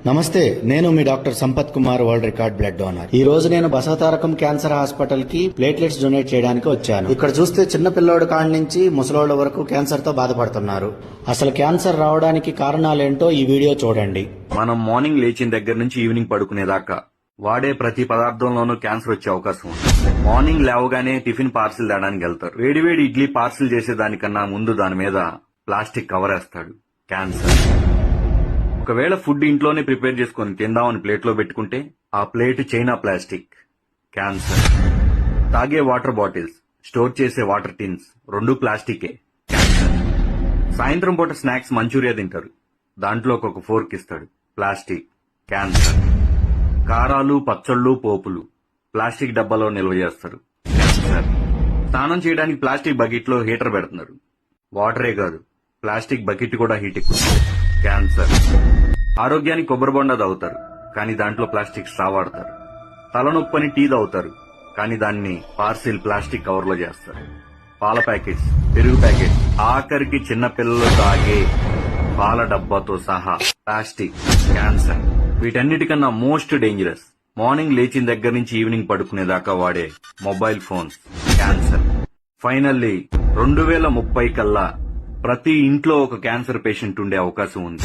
నమస్తే, నేను మీ doctor Sampath Kumar, world record blood donor. ఈ రోజు నేను బసవతారకం క్యాన్సర్ హాస్పిటల్ కి ప్లేట్లెట్స్ డొనేట్ చేయడానికి వచ్చాను. ఇక్కడ చూస్తే చిన్న పిల్లోడు కాడి నుంచి ముసలోళ్ల వరకు క్యాన్సర్ తో బాధపడుతున్నారు. అసలు క్యాన్సర్ రావడానికి కారణాలేంటో ఈ వీడియో చూడండి. మనం మార్నింగ్ లేచిన దగ్గర నుంచి ఈవినింగ్ పడుకునేదాకా వాడే ప్రతి పదార్థంలోనూ క్యాన్సర్ వచ్చే అవకాశం ఉంది. మార్నింగ్ లేవగానే టిఫిన్ పార్సిల్ తేడానికి వెళ్తారు. వేడివేడి ఇడ్లీ పార్సిల్ చేసేదానికన్నా ముందు దాని మీద ప్లాస్టిక్ కవర్ వేస్తాడు. క్యాన్సర్. ఒకవేళ ఫుడ్ ఇంట్లోనే ప్రిపేర్ చేసుకుని తిందామని ప్లేట్లో పెట్టుకుంటే ఆ ప్లేట్ చైనా ప్లాస్టిక్. క్యాన్సర్. తాగే వాటర్ బాటిల్స్, స్టోర్ చేసే వాటర్ టిన్స్ రెండు ప్లాస్టికే. క్యాన్సర్. సాయంత్రం పూట స్నాక్స్ మంచూరియా తింటారు, దాంట్లో ఒక ఫోర్క్ ఇస్తాడు. ప్లాస్టిక్. క్యాన్సర్. కారాలు, పచ్చళ్ళు, పోపులు ప్లాస్టిక్ డబ్బాలో నిల్వ చేస్తారు. క్యాన్సర్. స్నానం చేయడానికి ప్లాస్టిక్ బకెట్ లో హీటర్ పెడుతున్నారు. వాటరే కాదు, ప్లాస్టిక్ బకెట్ కూడా హీట్ ఎక్కువ. క్యాన్సర్. ఆరోగ్యానికి కొబ్బరి బొండ తాగుతారు, కానీ దాంట్లో ప్లాస్టిక్ స్ట్రా వాడతారు. తలనొప్పని టీ తాగుతారు, కానీ దాన్ని పార్సిల్ ప్లాస్టిక్ కవర్ లో చేస్తారు. పాల ప్యాకెట్స్, పెరుగు ప్యాకెట్స్, ఆఖరికి చిన్న పిల్లలు తాగే పాల డబ్బాతో సహా ప్లాస్టిక్. క్యాన్సర్. వీటన్నిటికన్నా మోస్ట్ డేంజరస్ మార్నింగ్ లేచిన దగ్గర నుంచి ఈవినింగ్ పడుకునేదాకా వాడే మొబైల్ ఫోన్స్. క్యాన్సర్. ఫైనల్లీ 2030 కల్లా ప్రతి ఇంట్లో ఒక క్యాన్సర్ పేషెంట్ ఉండే అవకాశం ఉంది.